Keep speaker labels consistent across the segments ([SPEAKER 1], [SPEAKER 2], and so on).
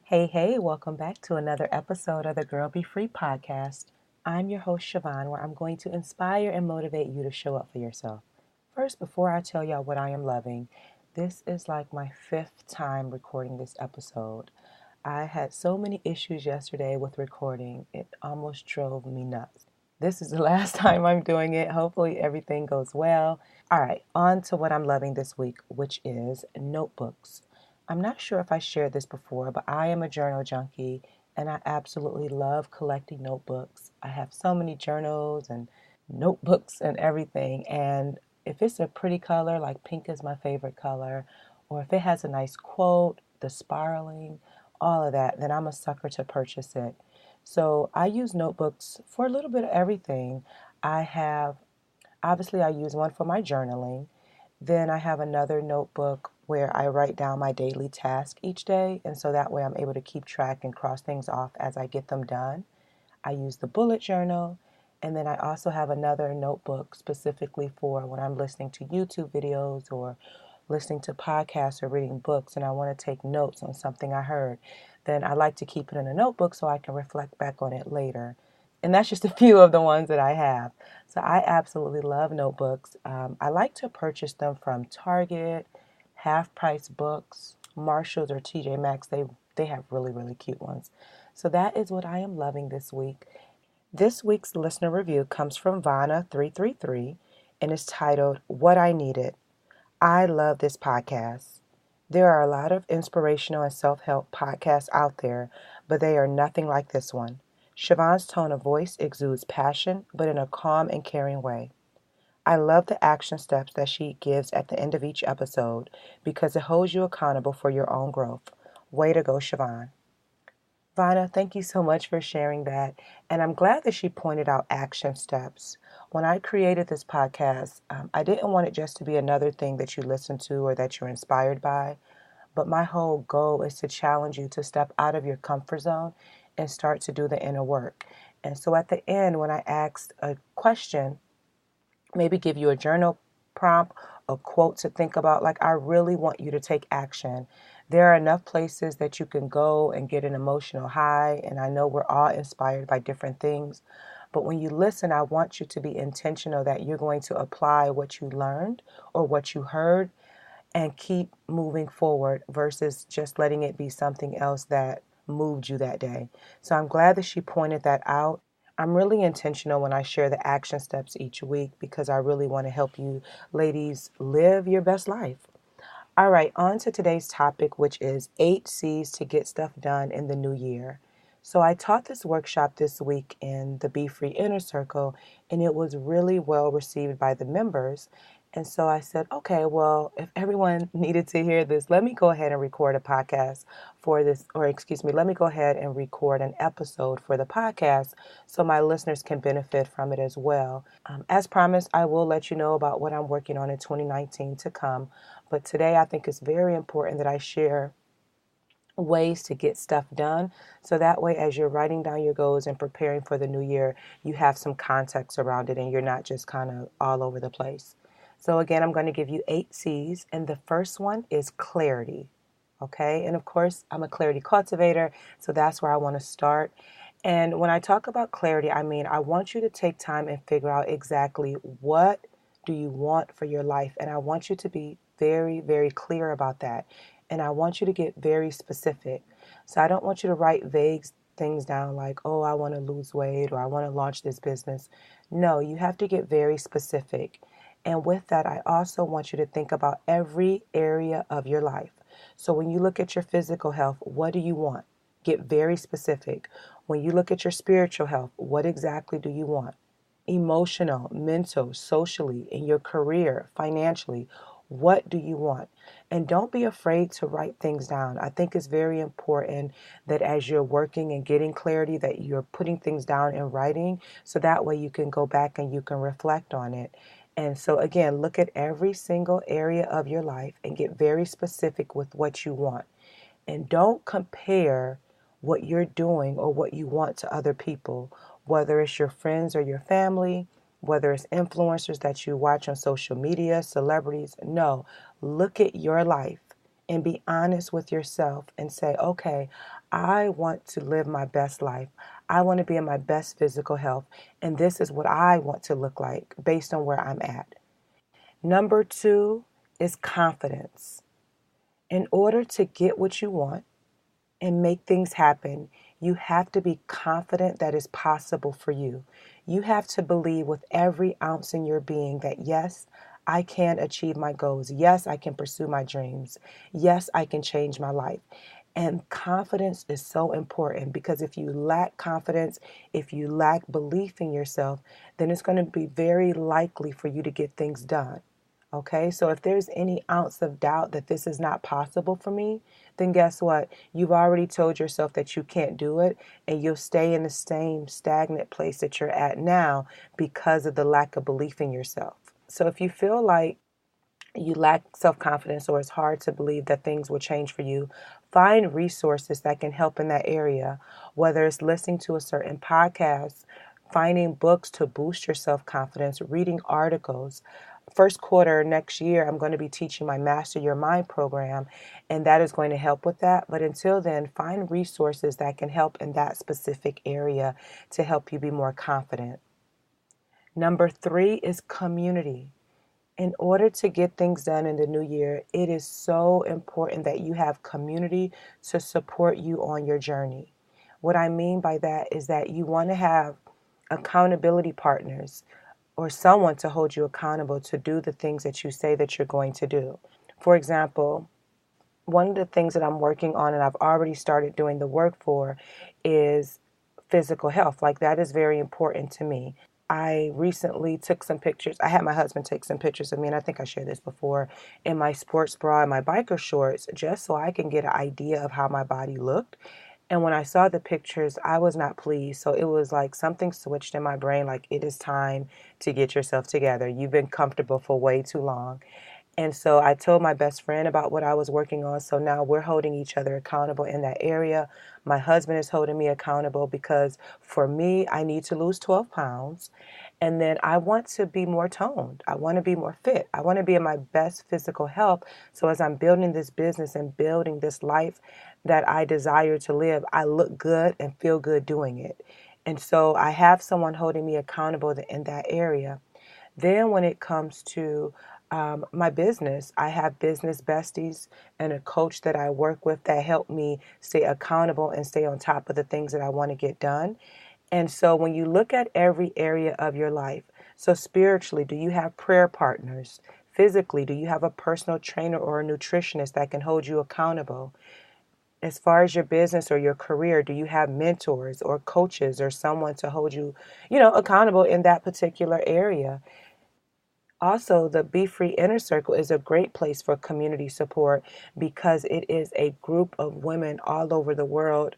[SPEAKER 1] Hey, hey, welcome back to another episode of the Girl Be Free podcast. I'm your host, Siobhan, where I'm going to inspire and motivate you to show up for yourself. First, before I tell y'all what I am loving, this is like my fifth time recording this episode. I had so many issues yesterday with recording, it almost drove me nuts. This is the last time I'm doing it. Hopefully, everything goes well. All right, on to what I'm loving this week, which is notebooks. I'm not sure if I shared this before, but I am a journal junkie and I absolutely love collecting notebooks. I have so many journals and notebooks and everything. And if it's a pretty color, like pink is my favorite color, or if it has a nice quote, the spiraling, all of that, then I'm a sucker to purchase it. So I use notebooks for a little bit of everything. I have Obviously, I use one for my journaling. Then I have another notebook where I write down my daily task each day. And so that way I'm able to keep track and cross things off as I get them done. I use the bullet journal. And then I also have another notebook specifically for when I'm listening to YouTube videos or listening to podcasts or reading books and I want to take notes on something I heard. Then I like to keep it in a notebook so I can reflect back on it later. And that's just a few of the ones that I have. So I absolutely love notebooks. I like to purchase them from Target, Half Price Books, Marshalls, or TJ Maxx. They have really, really cute ones. So that is what I am loving this week. This week's listener review comes from Vana333 and is titled What I Needed. I love this podcast. There are a lot of inspirational and self-help podcasts out there, but they are nothing like this one. Siobhan's tone of voice exudes passion, but in a calm and caring way. I love the action steps that she gives at the end of each episode because it holds you accountable for your own growth. Way to go, Siobhan. Vana, thank you so much for sharing that. And I'm glad that she pointed out action steps. When I created this podcast, I didn't want it just to be another thing that you listen to or that you're inspired by. But my whole goal is to challenge you to step out of your comfort zone and start to do the inner work. And so at the end, when I asked a question, maybe give you a journal prompt, a quote to think about. Like, I really want you to take action. There are enough places that you can go and get an emotional high, and I know we're all inspired by different things. But when you listen, I want you to be intentional that you're going to apply what you learned or what you heard and keep moving forward versus just letting it be something else that moved you that day. So I'm glad that she pointed that out. I'm really intentional when I share the action steps each week because I really want to help you ladies live your best life. All right, on to today's topic, which is 8 C's to get stuff done in the new year. So I taught this workshop this week in the Be Free Inner Circle, and it was really well received by the members. And so I said, okay, well, if everyone needed to hear this, let me go ahead and record a podcast for this, or excuse me, let me go ahead and record an episode for the podcast so my listeners can benefit from it as well. As promised, I will let you know about what I'm working on in 2019 to come. But today I think it's very important that I share ways to get stuff done. So that way, as you're writing down your goals and preparing for the new year, you have some context around it and you're not just kind of all over the place. So again, I'm going to give you 8 C's. And the first one is clarity. Okay. And of course, I'm a clarity cultivator. So that's where I want to start. And when I talk about clarity, I mean, I want you to take time and figure out exactly what do you want for your life. And I want you to be very, very clear about that. And I want you to get very specific. So I don't want you to write vague things down like, oh, I want to lose weight or I want to launch this business. No, you have to get very specific. And with that, I also want you to think about every area of your life. So when you look at your physical health, what do you want? Get very specific. When you look at your spiritual health, what exactly do you want? Emotional, mental, socially, in your career, financially, what do you want? And don't be afraid to write things down. I think it's very important that as you're working and getting clarity, that you're putting things down in writing so that way you can go back and you can reflect on it. And so again, look at every single area of your life and get very specific with what you want. And don't compare what you're doing or what you want to other people, whether it's your friends or your family, whether it's influencers that you watch on social media, celebrities. No, look at your life and be honest with yourself and say, okay, I want to live my best life. I want to be in my best physical health. And this is what I want to look like based on where I'm at. Number two is confidence. In order to get what you want and make things happen, you have to be confident that it's possible for you. You have to believe with every ounce in your being that yes, I can achieve my goals. Yes, I can pursue my dreams. Yes, I can change my life. And confidence is so important because if you lack confidence, if you lack belief in yourself, then it's going to be very likely for you to get things done. Okay, so if there's any ounce of doubt that this is not possible for me, then guess what? You've already told yourself that you can't do it, and you'll stay in the same stagnant place that you're at now because of the lack of belief in yourself. So if you feel like you lack self confidence or it's hard to believe that things will change for you, find resources that can help in that area, whether it's listening to a certain podcast, finding books to boost your self confidence, reading articles. First quarter next year, I'm going to be teaching my Master Your Mind program, and that is going to help with that. But until then, find resources that can help in that specific area to help you be more confident. Number three is community. In order to get things done in the new year, it is so important that you have community to support you on your journey. What I mean by that is that you want to have accountability partners or someone to hold you accountable to do the things that you say that you're going to do. For example, one of the things that I'm working on and I've already started doing the work for is physical health. Like that is very important to me. I recently took some pictures. I had my husband take some pictures of me, and I think I shared this before, in my sports bra and my biker shorts, just so I can get an idea of how my body looked. And when I saw the pictures, I was not pleased. So it was like something switched in my brain, like it is time to get yourself together. You've been comfortable for way too long. And so I told my best friend about what I was working on. So now we're holding each other accountable in that area. My husband is holding me accountable because for me, I need to lose 12 pounds. And then I want to be more toned. I want to be more fit. I want to be in my best physical health. So as I'm building this business and building this life that I desire to live, I look good and feel good doing it. And so I have someone holding me accountable in that area. Then when it comes to my business, I have business besties and a coach that I work with that help me stay accountable and stay on top of the things that I want to get done. And so when you look at every area of your life, so spiritually, do you have prayer partners? Physically, do you have a personal trainer or a nutritionist that can hold you accountable? As far as your business or your career, do you have mentors or coaches or someone to hold you, accountable in that particular area? Also, the Be Free Inner Circle is a great place for community support because it is a group of women all over the world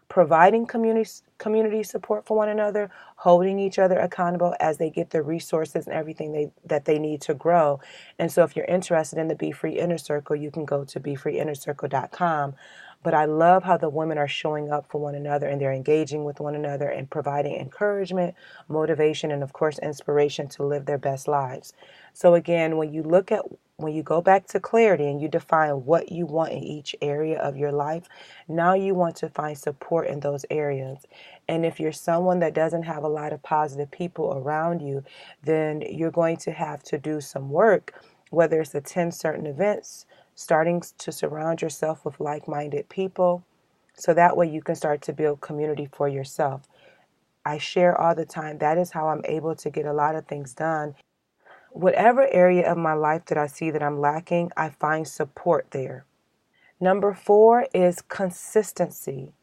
[SPEAKER 1] providing community support for one another, holding each other accountable as they get the resources and everything that they need to grow. And so if you're interested in the Be Free Inner Circle, you can go to BeFreeInnerCircle.com. But I love how the women are showing up for one another and they're engaging with one another and providing encouragement, motivation, and of course, inspiration to live their best lives. So again, when you go back to clarity and you define what you want in each area of your life, now you want to find support in those areas. And if you're someone that doesn't have a lot of positive people around you, then you're going to have to do some work, whether it's attend certain events, starting to surround yourself with like-minded people, so that way you can start to build community for yourself. I share all the time. That is how I'm able to get a lot of things done. Whatever area of my life that I see that I'm lacking, I find support there. Number four is consistency.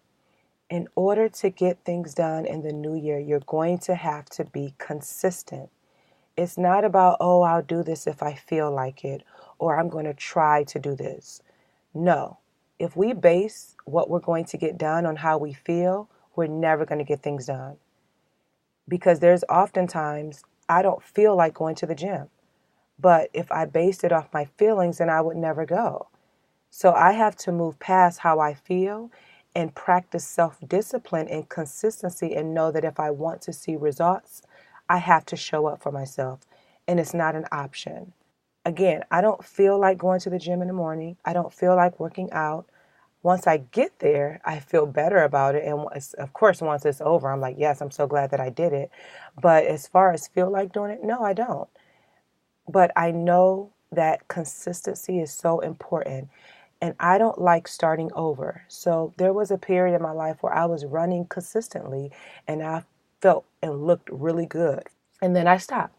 [SPEAKER 1] In order to get things done in the new year, you're going to have to be consistent. It's not about, oh, I'll do this if I feel like it, or I'm going to try to do this. No. If we base what we're going to get done on how we feel, we're never going to get things done. Because there's oftentimes I don't feel like going to the gym. But if I based it off my feelings, then I would never go. So I have to move past how I feel and practice self-discipline and consistency and know that if I want to see results, I have to show up for myself. And it's not an option. Again, I don't feel like going to the gym in the morning. I don't feel like working out. Once I get there, I feel better about it. And of course, once it's over, I'm like, yes, I'm so glad that I did it. But as far as feel like doing it, no, I don't. But I know that consistency is so important. And I don't like starting over. So there was a period in my life where I was running consistently and I felt and looked really good. And then I stopped.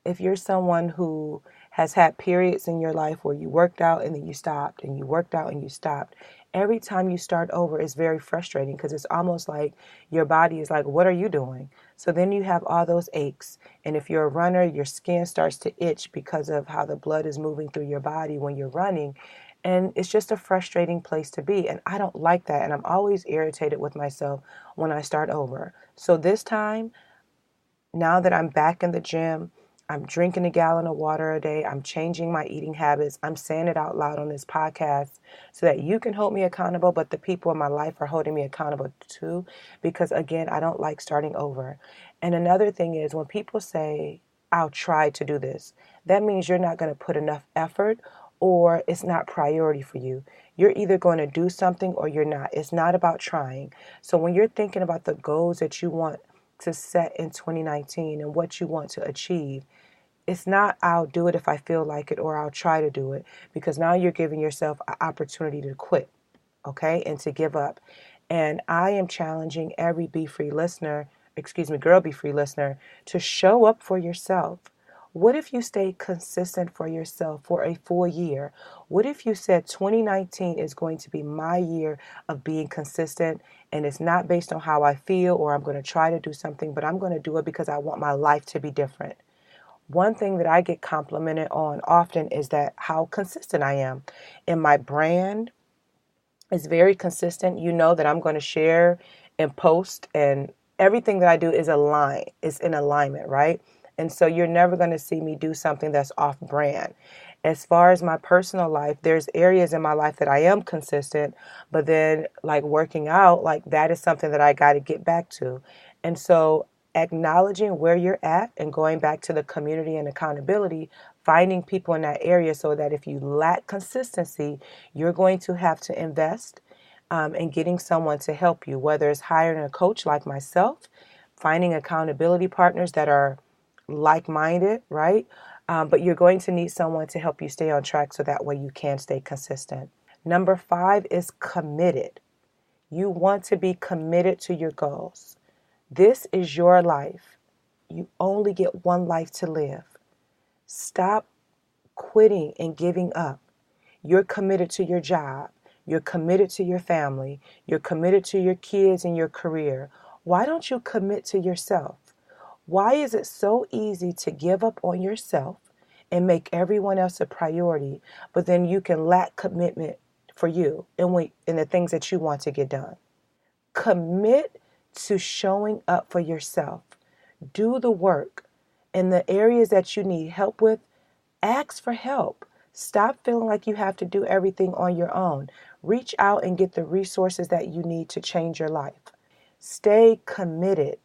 [SPEAKER 1] If you're someone who has had periods in your life where you worked out and then you stopped and you worked out and you stopped, every time you start over is very frustrating because it's almost like your body is like, what are you doing? So then you have all those aches. And if you're a runner, your skin starts to itch because of how the blood is moving through your body when you're running. And it's just a frustrating place to be. And I don't like that. And I'm always irritated with myself when I start over. So this time, now that I'm back in the gym, I'm drinking a gallon of water a day. I'm changing my eating habits. I'm saying it out loud on this podcast so that you can hold me accountable, but the people in my life are holding me accountable too, because again, I don't like starting over. And another thing is when people say, I'll try to do this, that means you're not going to put enough effort or it's not priority for you. You're either going to do something or you're not. It's not about trying. So when you're thinking about the goals that you want to set in 2019 and what you want to achieve, it's not I'll do it if I feel like it or I'll try to do it, because now you're giving yourself an opportunity to quit, okay, and to give up. And I am challenging every Be Free listener, Girl Be Free listener, to show up for yourself. What if you stay consistent for yourself for a full year? What if you said 2019 is going to be my year of being consistent, and it's not based on how I feel or I'm going to try to do something, but I'm going to do it because I want my life to be different. One thing that I get complimented on often is that how consistent I am in my brand. Is very consistent. You know that I'm going to share and post, and everything that I do is aligned. It's in alignment, right? And so you're never going to see me do something that's off brand. As far as my personal life, there's areas in my life that I am consistent, but then like working out, like that is something that I got to get back to. And so acknowledging where you're at and going back to the community and accountability, finding people in that area so that if you lack consistency, you're going to have to invest in getting someone to help you, whether it's hiring a coach like myself, finding accountability partners that are like-minded, right? But you're going to need someone to help you stay on track so that way you can stay consistent. Number 5 is committed. You want to be committed to your goals. This is your life. You only get one life to live. Stop quitting and giving up. You're committed to your job. You're committed to your family. You're committed to your kids and your career. Why don't you commit to yourself? Why is it so easy to give up on yourself and make everyone else a priority, but then you can lack commitment for you and the things that you want to get done? Commit to showing up for yourself. Do the work. In the areas that you need help with, ask for help. Stop feeling like you have to do everything on your own. Reach out and get the resources that you need to change your life. Stay committed.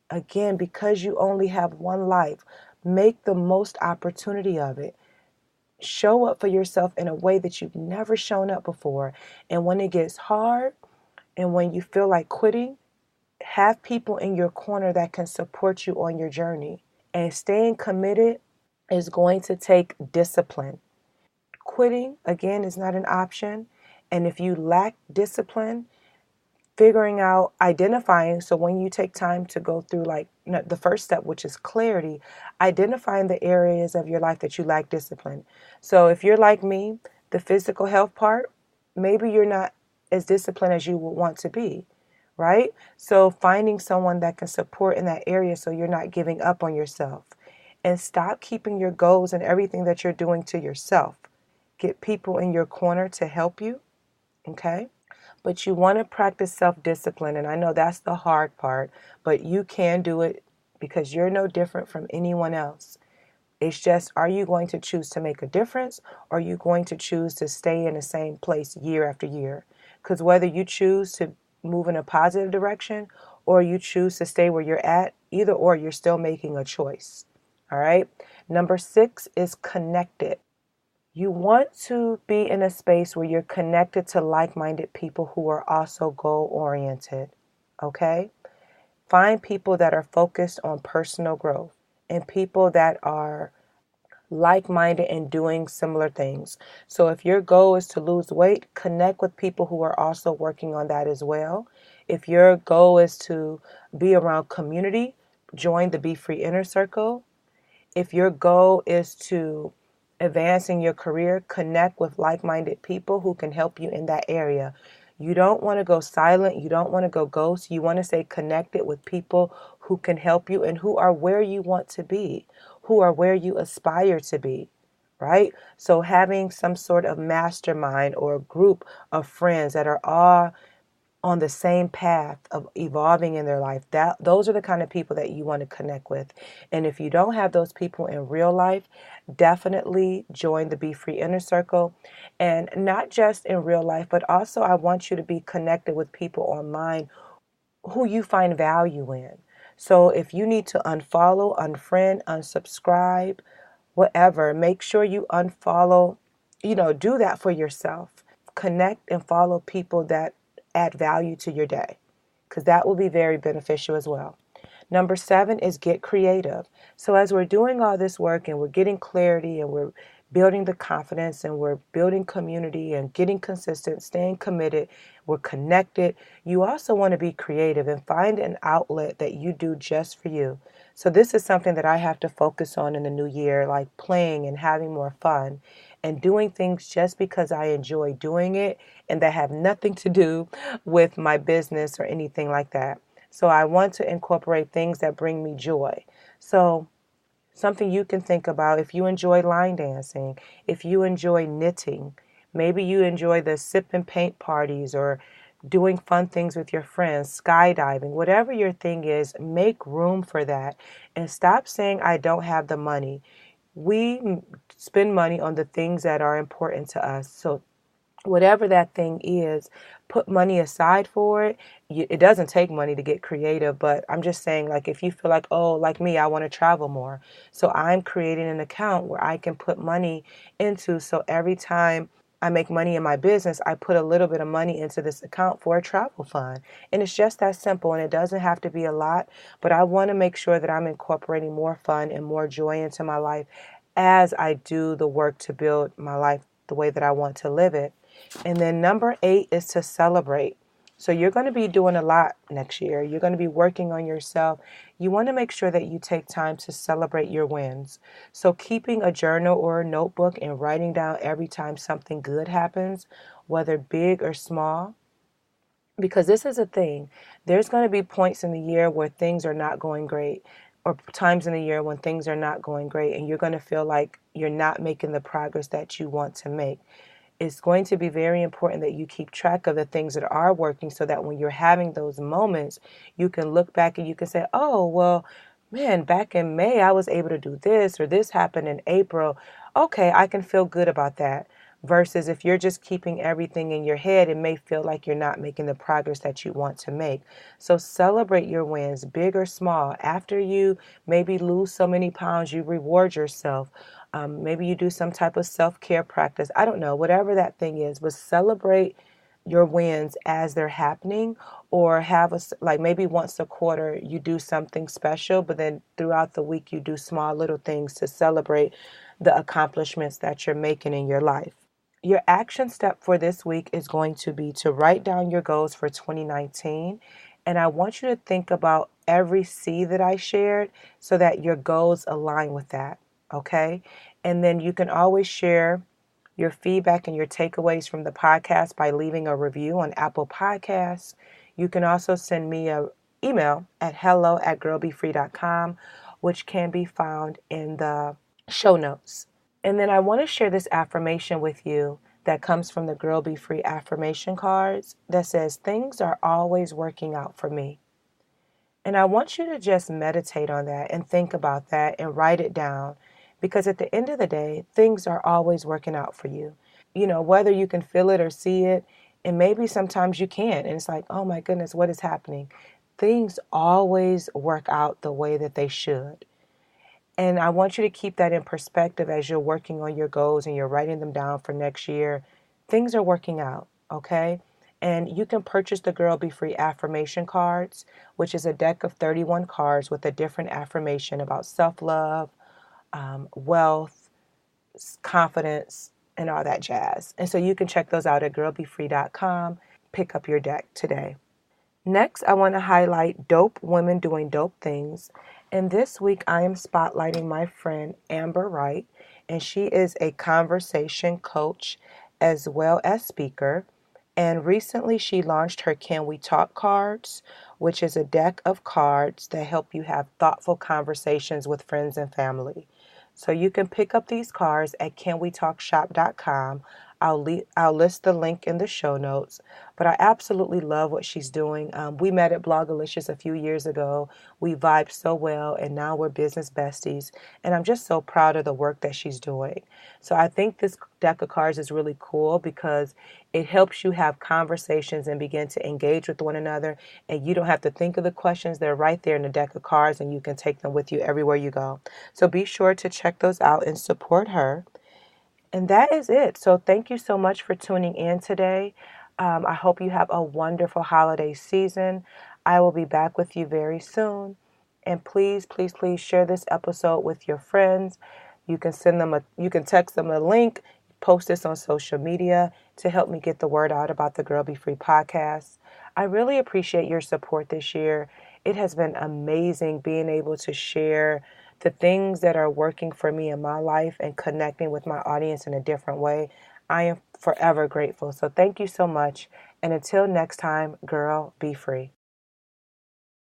[SPEAKER 1] Again, because you only have one life, make the most opportunity of it. Show up for yourself in a way that you've never shown up before. And when it gets hard and when you feel like quitting, have people in your corner that can support you on your journey. And staying committed is going to take discipline. Quitting, again, is not an option. And if you lack discipline, figuring out, identifying, so when you take time to go through the first step, which is clarity, identifying the areas of your life that you lack discipline. So if you're like me, the physical health part, maybe you're not as disciplined as you would want to be, right? So finding someone that can support in that area so you're not giving up on yourself. And stop keeping your goals and everything that you're doing to yourself. Get people in your corner to help you, okay? But you want to practice self-discipline, and I know that's the hard part, but you can do it because you're no different from anyone else. It's just, are you going to choose to make a difference, or are you going to choose to stay in the same place year after year? Because whether you choose to move in a positive direction or you choose to stay where you're at, either or, you're still making a choice. All right. Number 6 is connected. You want to be in a space where you're connected to like-minded people who are also goal-oriented, okay? Find people that are focused on personal growth and people that are like-minded and doing similar things. So if your goal is to lose weight, connect with people who are also working on that as well. If your goal is to be around community, join the Be Free Inner Circle. If your goal is to advance in your career, connect with like-minded people who can help you in that area. You don't want to go silent. You don't want to go ghost. You want to stay connected with people who can help you and who are where you want to be, who are where you aspire to be, right? So having some sort of mastermind or a group of friends that are all on the same path of evolving in their life, that those are the kind of people that you want to connect with. And if you don't have those people in real life, definitely join the Be Free Inner Circle. And not just in real life, but also I want you to be connected with people online who you find value in. So if you need to unfollow, unfriend, unsubscribe, whatever, make sure you unfollow, do that for yourself. Connect and follow people that add value to your day, because that will be very beneficial as well. Number 7 is get creative. So as we're doing all this work and we're getting clarity and we're building the confidence and we're building community and getting consistent, staying committed, we're connected, you also want to be creative and find an outlet that you do just for you. So this is something that I have to focus on in the new year, like playing and having more fun and doing things just because I enjoy doing it and that have nothing to do with my business or anything like that. So I want to incorporate things that bring me joy. So something you can think about: if you enjoy line dancing, if you enjoy knitting, maybe you enjoy the sip and paint parties or doing fun things with your friends, skydiving, whatever your thing is, make room for that and stop saying, I don't have the money. We spend money on the things that are important to us. So whatever that thing is, put money aside for it. It doesn't take money to get creative, but I'm just saying, like, if you feel like, oh, like me, I want to travel more. So I'm creating an account where I can put money into. So every time I make money in my business, I put a little bit of money into this account for a travel fund. And it's just that simple, and it doesn't have to be a lot, but I want to make sure that I'm incorporating more fun and more joy into my life as I do the work to build my life the way that I want to live it. And then number 8 is to celebrate. So you're going to be doing a lot next year. You're going to be working on yourself. You want to make sure that you take time to celebrate your wins. So keeping a journal or a notebook and writing down every time something good happens, whether big or small, because this is a thing. There's going to be points in the year where things are not going great, or times in the year when things are not going great, and you're going to feel like you're not making the progress that you want to make. It's going to be very important that you keep track of the things that are working so that when you're having those moments, you can look back and you can say, oh, well, man, back in May, I was able to do this, or this happened in April. Okay, I can feel good about that. Versus if you're just keeping everything in your head, it may feel like you're not making the progress that you want to make. So celebrate your wins, big or small. After you maybe lose so many pounds, you reward yourself. Maybe you do some type of self-care practice. I don't know, whatever that thing is, but celebrate your wins as they're happening, or have like maybe once a quarter you do something special, but then throughout the week you do small little things to celebrate the accomplishments that you're making in your life. Your action step for this week is going to be to write down your goals for 2019. And I want you to think about every C that I shared so that your goals align with that. Okay. And then you can always share your feedback and your takeaways from the podcast by leaving a review on Apple Podcasts. You can also send me an email at hello@girlbefree.com, which can be found in the show notes. And then I want to share this affirmation with you that comes from the Girl Be Free affirmation cards that says, things are always working out for me. And I want you to just meditate on that and think about that and write it down, because at the end of the day, things are always working out for you. Whether you can feel it or see it, and maybe sometimes you can't. And it's like, oh my goodness, what is happening? Things always work out the way that they should. And I want you to keep that in perspective as you're working on your goals and you're writing them down for next year. Things are working out, okay? And you can purchase the Girl Be Free affirmation cards, which is a deck of 31 cards with a different affirmation about self love, wealth, confidence, and all that jazz. And so you can check those out at girlbefree.com. Pick up your deck today. Next, I want to highlight dope women doing dope things. And this week, I am spotlighting my friend Amber Wright, and she is a conversation coach as well as speaker. And recently, she launched her Can We Talk cards, which is a deck of cards that help you have thoughtful conversations with friends and family. So you can pick up these cards at canwetalkshop.com. I'll list the link in the show notes, but I absolutely love what she's doing. We met at Blogalicious a few years ago. We vibed so well, and now we're business besties, and I'm just so proud of the work that she's doing. So I think this deck of cards is really cool because it helps you have conversations and begin to engage with one another, and you don't have to think of the questions. They're right there in the deck of cards, and you can take them with you everywhere you go. So be sure to check those out and support her. And that is it. So thank you so much for tuning in today. I hope you have a wonderful holiday season. I will be back with you very soon. And please, please, please share this episode with your friends. You can text them a link, post this on social media to help me get the word out about the Girl Be Free podcast. I really appreciate your support this year. It has been amazing being able to share the things that are working for me in my life and connecting with my audience in a different way. I am forever grateful. So thank you so much. And until next time, girl, be free.